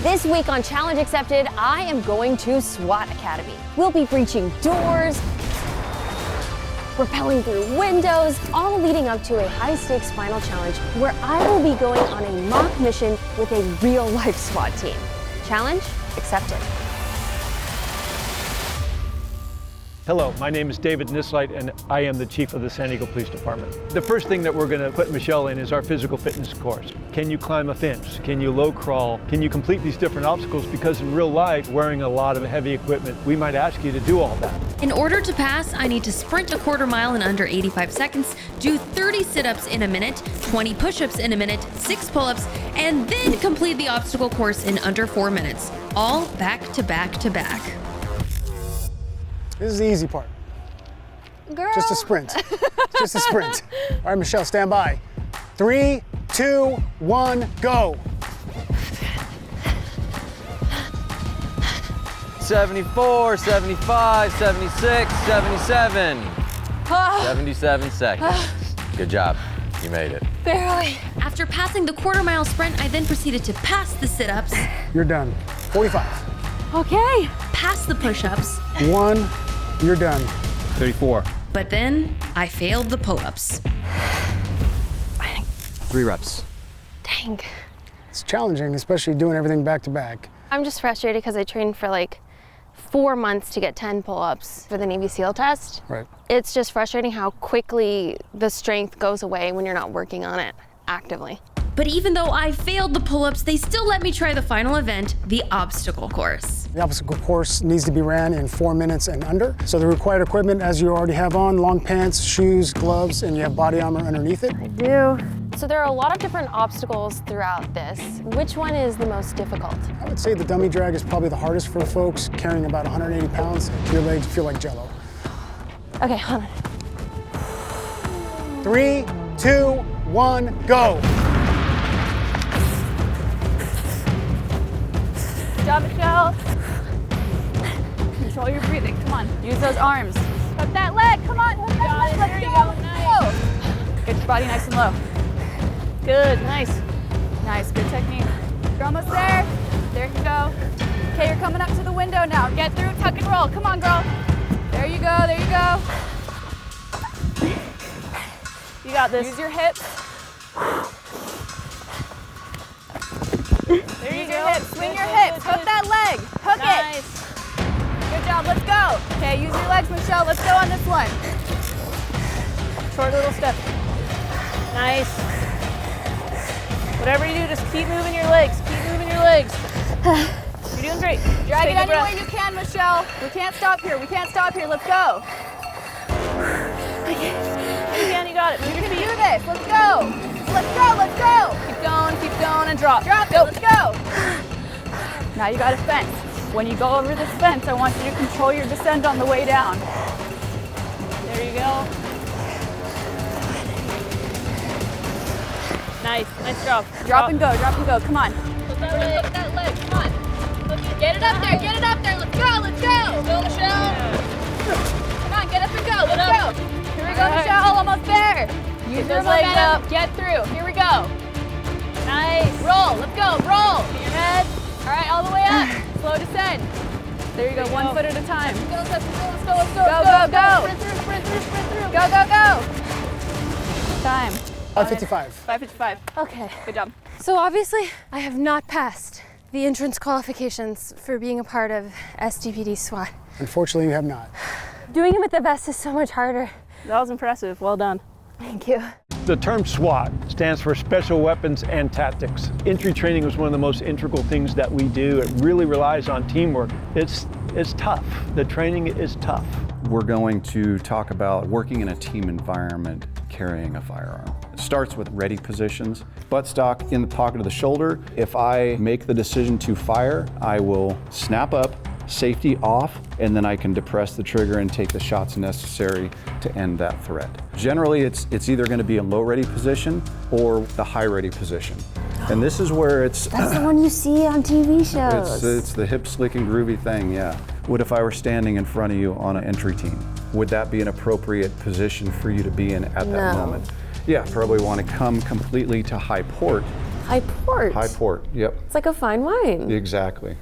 This week on Challenge Accepted, I am going to SWAT Academy. We'll be breaching doors, rappelling through windows, all leading up to a high-stakes final challenge where I will be going on a mock mission with a real-life SWAT team. Challenge accepted. Hello, my name is David Nislight and I am the Chief of the San Diego Police Department. The first thing that we're going to put Michelle in is our physical fitness course. Can you climb a fence? Can you low crawl? Can you complete these different obstacles? Because in real life, wearing a lot of heavy equipment, we might ask you to do all that. In order to pass, I need to sprint a quarter mile in under 85 seconds, do 30 sit-ups in a minute, 20 push-ups in a minute, 6 pull-ups, and then complete the obstacle course in under 4 minutes. All back to back to back. This is the easy part. Girl. Just a sprint. Just a sprint. All right, Michelle, stand by. 3, 2, 1, go. 74, 75, 76, 77. 77 seconds. Good job. You made it. Barely. After passing the quarter mile sprint, I then proceeded to pass the sit-ups. You're done. 45. Okay. Pass the push-ups. 1, you're done. 34. But then I failed the pull-ups. 3 reps. Dang. It's challenging, especially doing everything back to back. I'm just frustrated because I trained for like 4 months to get 10 pull-ups for the Navy SEAL test. Right. It's just frustrating how quickly the strength goes away when you're not working on it actively. But even though I failed the pull-ups, they still let me try the final event, the obstacle course. The obstacle course needs to be ran in 4 minutes and under. So the required equipment, as you already have on, long pants, shoes, gloves, and you have body armor underneath it. I do. So there are a lot of different obstacles throughout this. Which one is the most difficult? I would say the dummy drag is probably the hardest for folks carrying about 180 pounds. Your legs feel like jello. Okay, hold on. 3, 2, 1, go. Good job, Michelle. Control your breathing. Come on. Use those arms. Hook that leg. Come on. Hook that leg. Let's go. Nice. Get your body nice and low. Good. Nice. Nice. Good technique. You're almost there. There you go. Okay, you're coming up to the window now. Get through. Tuck and roll. Come on, girl. There you go. There you go. You got this. Use your hips. There you go. Swing your hips. Hook that leg. Hook it. Good job. Let's go. Okay, use your legs, Michelle. Let's go on this one. Short little step. Nice. Whatever you do, just keep moving your legs. Keep moving your legs. You're doing great. Drag it any way you can, Michelle. We can't stop here. We can't stop here. Let's go. You can. You got it. You can do this. Let's go. Let's go. Let's go. Keep going, and drop. Drop it. Let's go. Now you got a fence. When you go over this fence, I want you to control your descent on the way down. There you go. Nice. Nice job. Drop and go. Drop and go. Come on. Hook that leg. Come on. Get it up there. Get it up there. Let's go. Let's go. Go, Michelle. Come on. Get up and go. Let's go. Here we go, Michelle. Almost there. Use those legs up. Get through. Here we go. Nice. Roll. Let's go. Roll. Get your head. All right, all the way up. Slow descend. There you go. 1 foot at a time. Let's go. Let's go. Let's go. Go. Go. Go. Sprint through. Sprint through. Sprint through. Go. Go. Go. Time. 5:55. 5:55. Okay. Good job. So obviously, I have not passed the entrance qualifications for being a part of SDPD SWAT. Unfortunately, you have not. Doing it with the vest is so much harder. That was impressive. Well done. Thank you. The term SWAT stands for Special Weapons and Tactics. Entry training is one of the most integral things that we do. It really relies on teamwork. It's tough. The training is tough. We're going to talk about working in a team environment carrying a firearm. It starts with ready positions, buttstock in the pocket of the shoulder. If I make the decision to fire, I will snap up, safety off, and then I can depress the trigger and take the shots necessary to end that threat. Generally, it's either going to be a low ready position or the high ready position. And this is where it's... That's the one you see on TV shows. It's the hip slick and groovy thing, yeah. What if I were standing in front of you on an entry team? Would that be an appropriate position for you to be in at that moment? Yeah, probably want to come completely to high port High port. High port, yep. It's like a fine wine. Exactly.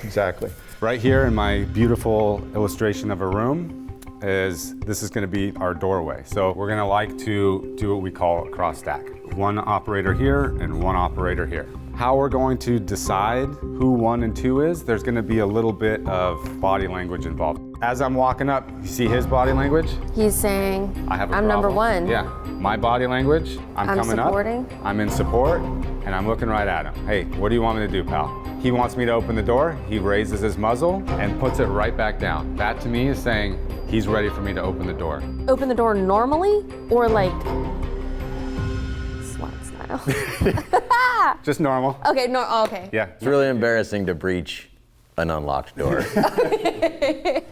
Exactly. Right here in my beautiful illustration of a room this is going to be our doorway. So we're going to like to do what we call a cross stack. One operator here and one operator here. How we're going to decide who 1 and 2 is, there's going to be a little bit of body language involved. As I'm walking up, you see his body language? He's saying, I have a I'm number problem. 1. Yeah, my body language, I'm coming supporting. up, I'm in support, and I'm looking right at him. Hey, what do you want me to do, pal? He wants me to open the door, he raises his muzzle and puts it right back down. That to me is saying he's ready for me to open the door. Open the door normally or like SWAT style? Just normal. Okay, no, okay. Yeah. It's really embarrassing to breach an unlocked door.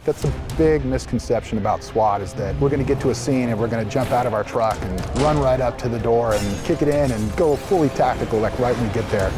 That's a big misconception about SWAT, is that we're going to get to a scene and we're going to jump out of our truck and run right up to the door and kick it in and go fully tactical, like right when we get there.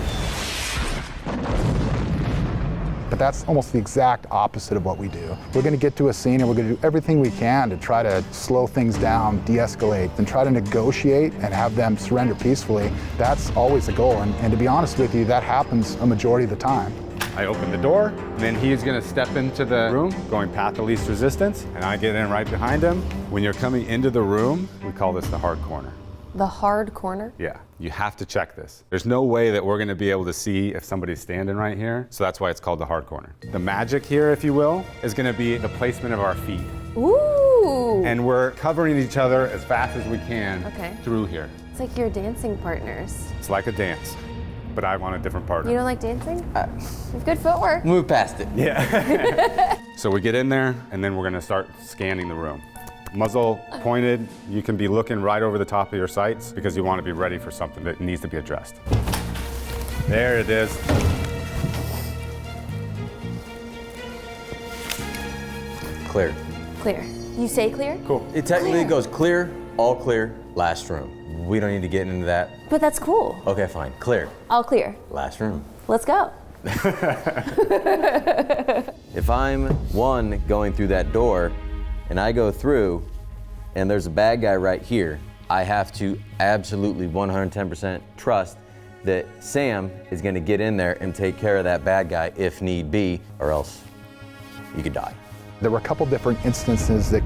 But that's almost the exact opposite of what we do. We're going to get to a scene and we're going to do everything we can to try to slow things down, de-escalate, and try to negotiate and have them surrender peacefully. That's always the goal, and to be honest with you, that happens a majority of the time. I open the door, and then he's gonna step into the room, going path of least resistance, and I get in right behind him. When you're coming into the room, we call this the hard corner. The hard corner? Yeah, you have to check this. There's no way that we're gonna be able to see if somebody's standing right here, so that's why it's called the hard corner. The magic here, if you will, is gonna be the placement of our feet. Ooh! And we're covering each other as fast as we can through here. It's like your dancing partners. It's like a dance, but I want a different partner. You don't like dancing? You have good footwork. Move past it. Yeah. So we get in there, and then we're gonna start scanning the room. Muzzle pointed, you can be looking right over the top of your sights because you want to be ready for something that needs to be addressed. There it is. Clear. Clear. You say clear? Cool. It technically goes clear, all clear, last room. We don't need to get into that. But that's cool. Okay, fine. Clear. All clear. Last room. Let's go. If I'm 1 going through that door and I go through and there's a bad guy right here, I have to absolutely 110% trust that Sam is gonna get in there and take care of that bad guy if need be, or else you could die. There were a couple different instances that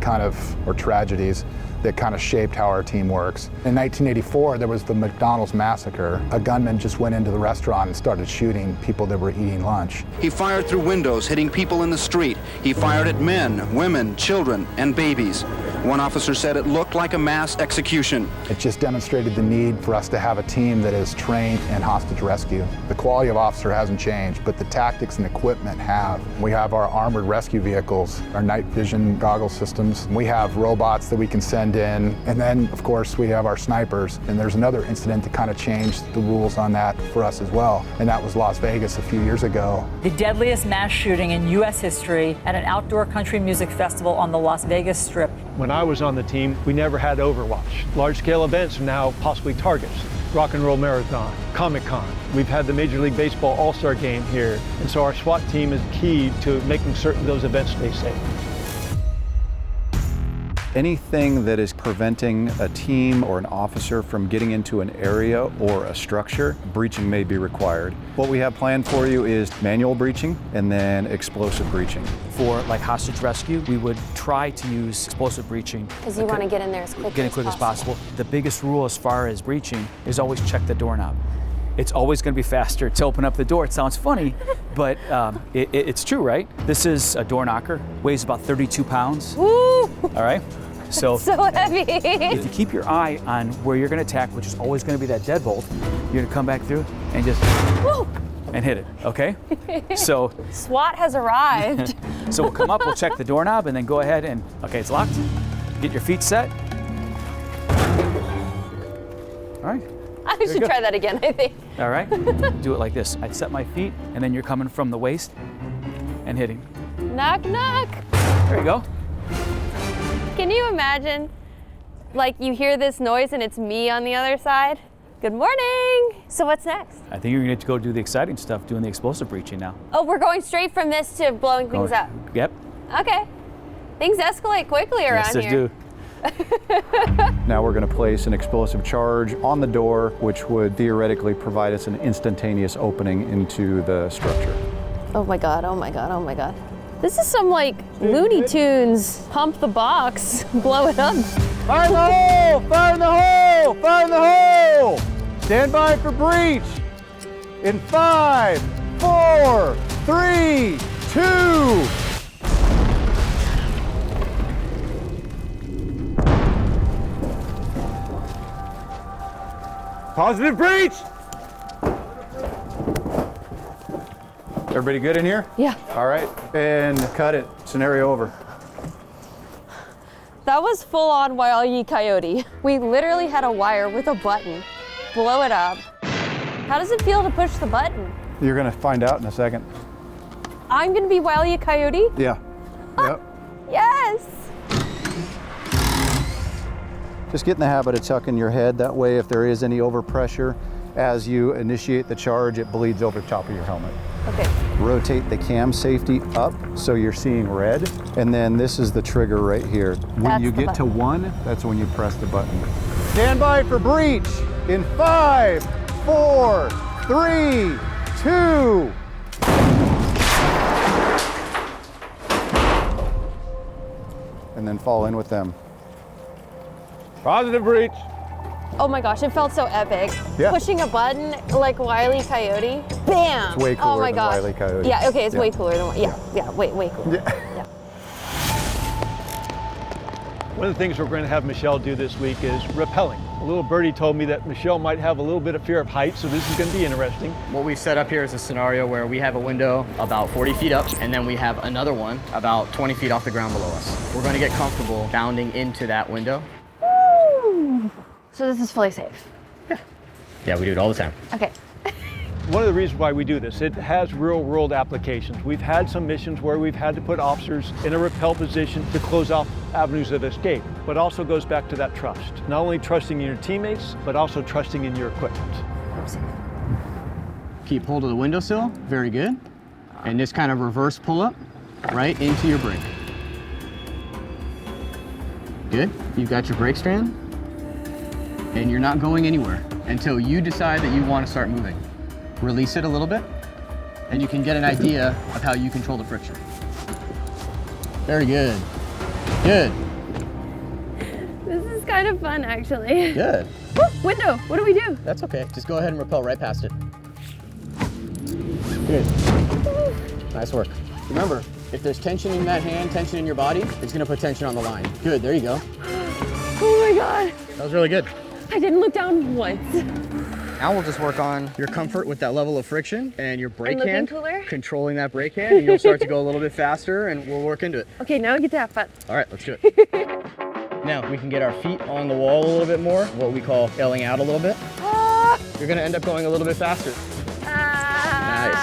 or tragedies that kind of shaped how our team works. In 1984, there was the McDonald's massacre. A gunman just went into the restaurant and started shooting people that were eating lunch. He fired through windows, hitting people in the street. He fired at men, women, children, and babies. One officer said it looked like a mass execution. It just demonstrated the need for us to have a team that is trained in hostage rescue. The quality of officer hasn't changed, but the tactics and equipment have. We have our armored rescue vehicles, our night vision goggle systems. We have robots that we can send in, and then of course we have our snipers. And there's another incident that kind of changed the rules on that for us as well, and that was Las Vegas a few years ago. The deadliest mass shooting in U.S. history at an outdoor country music festival on the Las Vegas Strip. When I was on the team, we never had Overwatch. Large-scale events are now possibly targets. Rock and Roll Marathon, Comic-Con. We've had the Major League Baseball All-Star Game here, and so our SWAT team is key to making certain those events stay safe. Anything that is preventing a team or an officer from getting into an area or a structure, breaching may be required. What we have planned for you is manual breaching and then explosive breaching. For like hostage rescue, we would try to use explosive breaching. Because you want to get in there as quickly as possible. The biggest rule as far as breaching is always check the doorknob. It's always going to be faster to open up the door. It sounds funny, but it's true, right? This is a door knocker, weighs about 32 pounds. Woo! All right? So heavy. If you keep your eye on where you're going to attack, which is always going to be that deadbolt, you're going to come back through and just and hit it, okay? So SWAT has arrived. So we'll come up, we'll check the doorknob, and then go ahead and, okay, it's locked. Get your feet set. All right. I should try that again, I think. All right, do it like this. I'd set my feet, and then you're coming from the waist and hitting. Knock, knock. There you go. Can you imagine, like you hear this noise and it's me on the other side? Good morning. So what's next? I think you're going to go do the exciting stuff, doing the explosive breaching now. Oh, we're going straight from this to blowing things up. Yep. Okay. Things escalate quickly around yes, they here. do. Now we're going to place an explosive charge on the door, which would theoretically provide us an instantaneous opening into the structure. Oh my God, oh my God, oh my God. This is some like Looney Tunes, pump the box, blow it up. Fire in the hole! Fire in the hole! Fire in the hole! Stand by for breach. In 5, 4, 3, 2. Positive breach! Everybody good in here? Yeah. All right, and cut it. Scenario over. That was full on Wile E. Coyote. We literally had a wire with a button. Blow it up. How does it feel to push the button? You're gonna find out in a second. I'm gonna be Wile E. Coyote? Yeah. Yep. Yes! Just get in the habit of tucking your head. That way, if there is any overpressure, as you initiate the charge, it bleeds over the top of your helmet. Okay. Rotate the cam safety up so you're seeing red. And then this is the trigger right here. When That's you the get to button. 1, that's when you press the button. Stand by for breach in 5, 4, 3, 2. And then fall in with them. Positive breach. Oh my gosh, it felt so epic. Yeah. Pushing a button like Wile E. Coyote. Bam! It's way cooler oh my than gosh. Wile E. Coyote. Yeah, okay, it's Yeah. way cooler than way cooler. Yeah. One of the things we're going to have Michelle do this week is rappelling. A little birdie told me that Michelle might have a little bit of fear of heights, so this is going to be interesting. What we've set up here is a scenario where we have a window about 40 feet up, and then we have another one about 20 feet off the ground below us. We're going to get comfortable bounding into that window. Woo! So this is fully safe. Yeah, we do it all the time. Okay. One of the reasons why we do this, it has real-world applications. We've had some missions where we've had to put officers in a rappel position to close off avenues of escape, but also goes back to that trust. Not only trusting in your teammates, but also trusting in your equipment. Keep hold of the windowsill, very good. And just kind of reverse pull up right into your brake. Good, you've got your brake strand, and you're not going anywhere until you decide that you want to start moving. Release it a little bit, and you can get an idea of how you control the friction. Very good. Good. This is kind of fun, actually. Good. Woo, window, what do we do? That's okay. Just go ahead and rappel right past it. Good. Nice work. Remember, if there's tension in that hand, tension in your body, it's gonna put tension on the line. Good, there you go. Oh my God. That was really good. I didn't look down once. Now we'll just work on your comfort with that level of friction and your brake looking hand, cooler? controlling that brake hand, and you'll start to go a little bit faster, and we'll work into it. Okay, now we get to have fun. All right, let's do it. Now we can get our feet on the wall a little bit more, what we call bailing out a little bit. Ah, You're gonna end up going a little bit faster. Nice.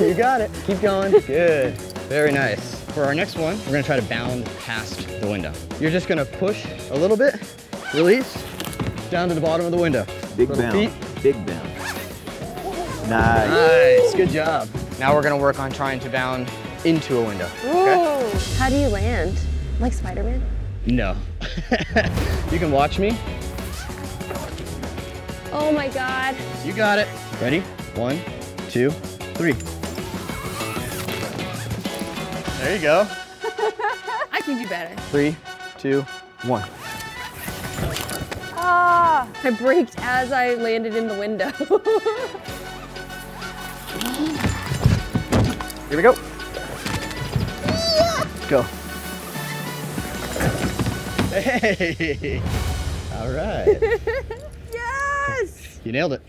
You got it. Keep going. Good. Very nice. For our next one, we're gonna try to bound past the window. You're just gonna push a little bit, release, down to the bottom of the window. Big Little bound. feet. Big bound. Nice. Nice. Good job. Now we're gonna work on trying to bound into a window. Okay? Ooh. How do you land? Like Spider-Man? No. You can watch me. Oh my God. You got it. Ready? 1, 2, 3. There you go. I can do better. 3, 2, 1. Ah, I braked as I landed in the window. Here we go. Go. Hey. All right. Yes! You nailed it.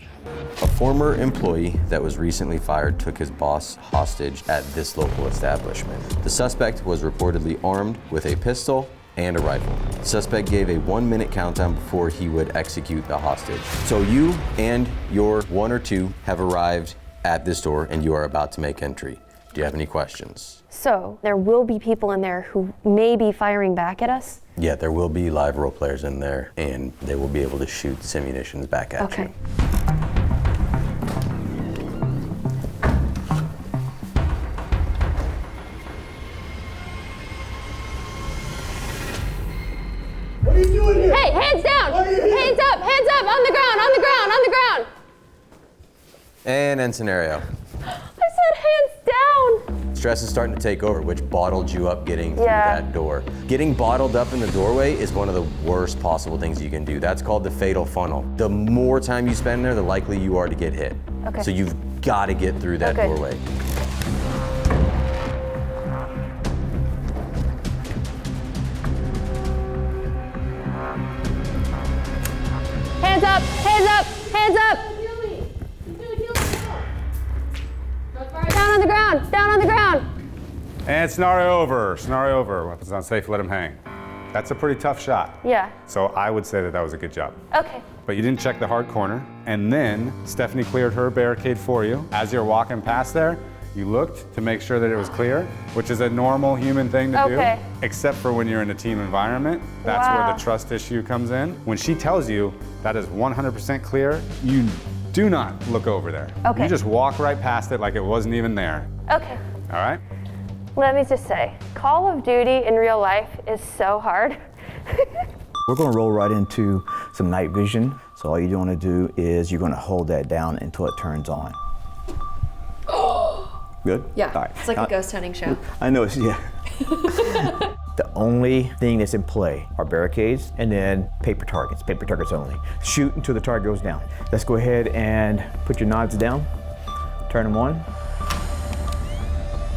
A former employee that was recently fired took his boss hostage at this local establishment. The suspect was reportedly armed with a pistol and a rifle. The suspect gave a 1-minute countdown before he would execute the hostage. So you and your 1 or 2 have arrived at this door and you are about to make entry. Do you have any questions? So, there will be people in there who may be firing back at us? Yeah, there will be live role players in there and they will be able to shoot simunitions back at you. And end scenario. I said hands down. Stress is starting to take over, which bottled you up getting through that door. Getting bottled up in the doorway is one of the worst possible things you can do. That's called the fatal funnel. The more time you spend there, the likely you are to get hit. Okay. So you've got to get through that doorway. Hands up, hands up, hands up. Down on the ground, down on the ground. And scenario over, scenario over. Weapons unsafe, let him hang. That's a pretty tough shot. Yeah. So I would say that that was a good job. Okay. But you didn't check the hard corner. And then Stephanie cleared her barricade for you. As you're walking past there, you looked to make sure that it was clear, which is a normal human thing to do, except for when you're in a team environment. That's where the trust issue comes in. When she tells you that is 100% clear, you do not look over there. Okay. You just walk right past it like it wasn't even there. Okay. All right? Let me just say, Call of Duty in real life is so hard. We're going to roll right into some night vision. So all you're going to do is you're going to hold that down until it turns on. Good? Yeah, All right. it's like a ghost hunting show. I know, yeah. The only thing that's in play are barricades and then paper targets only. Shoot until the target goes down. Let's go ahead and put your knives down, turn them on.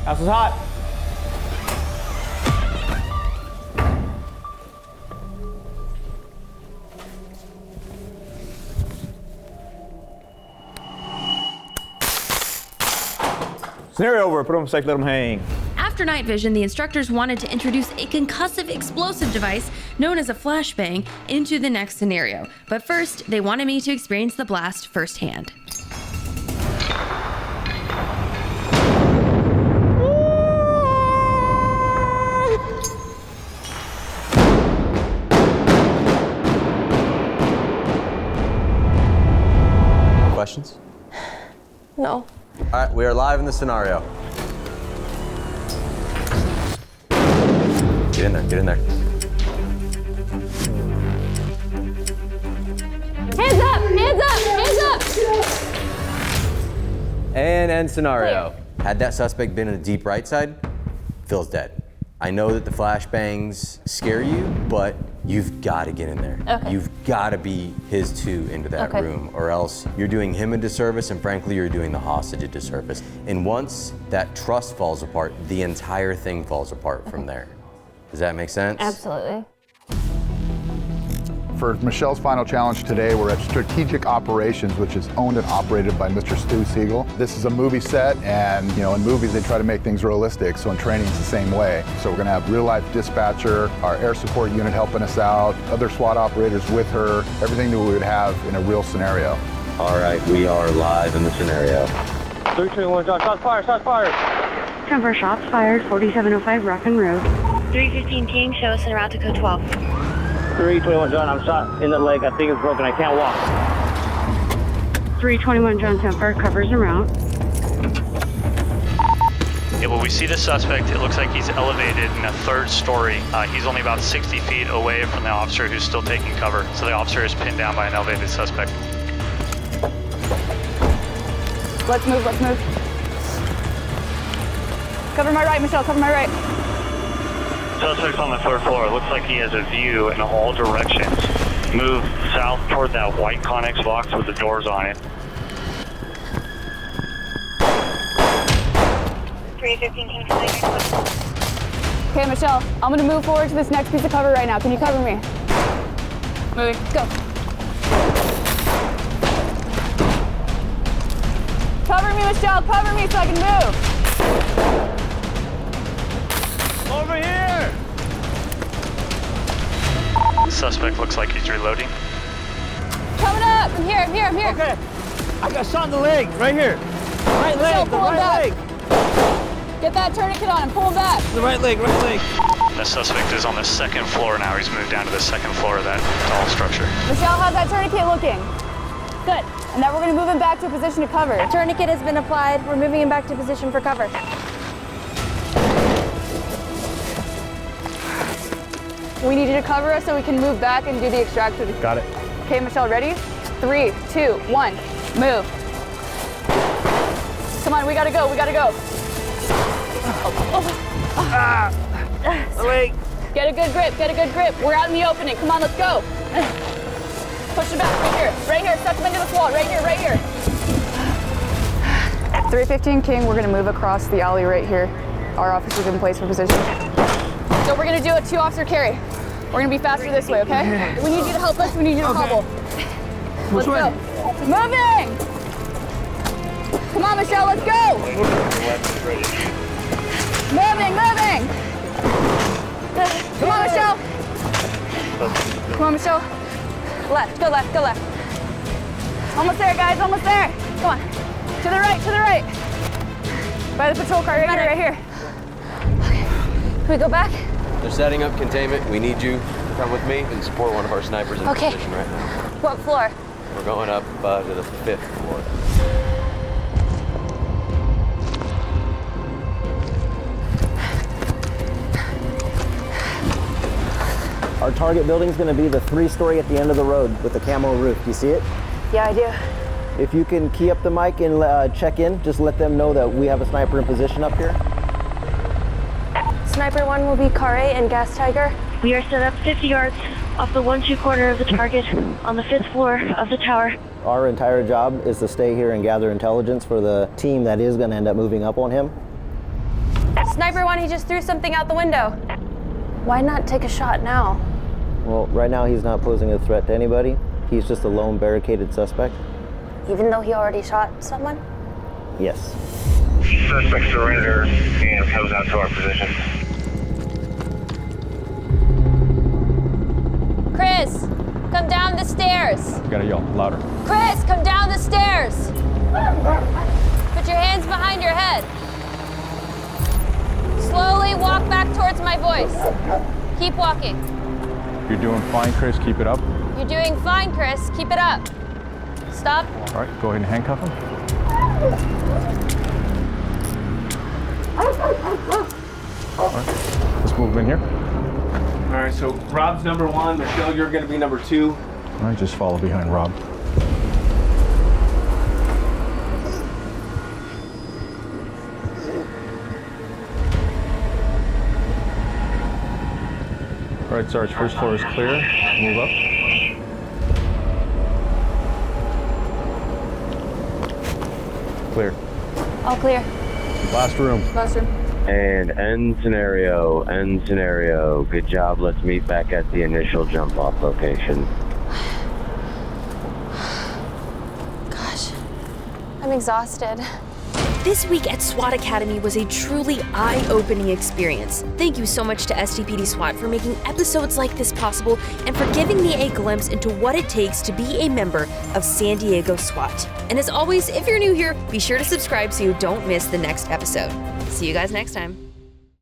House is hot. Scenario over, put them safe, let them hang. After night vision, the instructors wanted to introduce a concussive explosive device known as a flashbang into the next scenario. But first, they wanted me to experience the blast firsthand. Questions? No. All right, we are live in the scenario. Get in there, get in there. Hands up, hands up, hands up. And end scenario. Had that suspect been in the deep right side, Phil's dead. I know that the flashbangs scare you, but you've got to get in there. Okay. You've got to be his two into that room, or else you're doing him a disservice, and frankly, you're doing the hostage a disservice. And once that trust falls apart, the entire thing falls apart from there. Does that make sense? Absolutely. For Michelle's final challenge today, we're at Strategic Operations, which is owned and operated by Mr. Stu Siegel. This is a movie set, and in movies they try to make things realistic, so in training it's the same way. So we're gonna have real-life dispatcher, our air support unit helping us out, other SWAT operators with her, everything that we would have in a real scenario. All right, we are live in the scenario. 3, 2, 1, John, shots fired, shots fired! Cover shots fired, 4705 Rockland Road. 315 King, show us en route to code 12. 321 John, I'm shot in the leg. I think it's broken. I can't walk. 321 John Temper, covers en route. Yeah, well, we see the suspect. It looks like he's elevated in a third story. He's only about 60 feet away from the officer who's still taking cover. So the officer is pinned down by an elevated suspect. Let's move, let's move. Cover my right, Michelle, cover my right. Suspect's on the third floor. It looks like he has a view in all directions. Move south toward that white Connex box with the doors on it. 315 King, Okay, Michelle, I'm gonna move forward to this next piece of cover right now. Can you cover me? Moving, go. Cover me, Michelle, cover me so I can move. Over here! The suspect looks like he's reloading. Coming up! I'm here, I'm here, I'm here. Okay. I got shot in the leg, right here. Right leg, the right leg. Get that tourniquet on and pull him back. The right leg, right leg. The suspect is on the second floor now. He's moved down to the second floor of that tall structure. Michelle, how's that tourniquet looking? Good. And now we're gonna move him back to a position to cover. A tourniquet has been applied. We're moving him back to position for cover. We need you to cover us so we can move back and do the extraction. Got it. Okay, Michelle, ready? 3, 2, 1, move. Come on, we gotta go, we gotta go. Wait. Get a good grip, get a good grip. We're out in the opening. Come on, let's go. Push it back, right here, suck them into this wall, right here. 315 King, we're gonna move across the alley right here. Our officer's in place for position. So we're gonna do a 2-officer carry. We're gonna be faster this way, okay? We need you to help us, we need you to hobble. Let's go. Moving! Come on, Michelle, let's go! Moving! Come on, Michelle! Come on, Michelle. Left, go left. Almost there, guys, almost there. Come on. To the right. By the patrol car, right here. Okay. Can we go back? They're setting up containment. We need you to come with me and support one of our snipers in position right now. What floor? We're going up to the 5th floor. Our target building is going to be the 3-story at the end of the road with the camo roof. Do you see it? Yeah, I do. If you can key up the mic and check in, just let them know that we have a sniper in position up here. Sniper 1 will be Car 8 and Gas Tiger. We are set up 50 yards off the 1-2 corner of the target on the 5th floor of the tower. Our entire job is to stay here and gather intelligence for the team that is going to end up moving up on him. Sniper 1, he just threw something out the window. Why not take a shot now? Well, right now he's not posing a threat to anybody. He's just a lone barricaded suspect. Even though he already shot someone? Yes. Suspect surrender and comes out to our position. Chris, come down the stairs. You gotta yell louder. Chris, come down the stairs. Put your hands behind your head. Slowly walk back towards my voice. Keep walking. You're doing fine, Chris. Keep it up. You're doing fine, Chris. Keep it up. Stop. All right, go ahead and handcuff him. All right, let's move him in here. All right, so Rob's number 1. Michelle, you're going to be number 2. All right, just follow behind Rob. All right, Sarge, first floor is clear. Move up. Clear. All clear. Last room. Last room. And end scenario. Good job. Let's meet back at the initial jump off location. Gosh, I'm exhausted. This week at SWAT Academy was a truly eye-opening experience. Thank you so much to STPD SWAT for making episodes like this possible and for giving me a glimpse into what it takes to be a member of San Diego SWAT. And as always, if you're new here, be sure to subscribe so you don't miss the next episode. See you guys next time.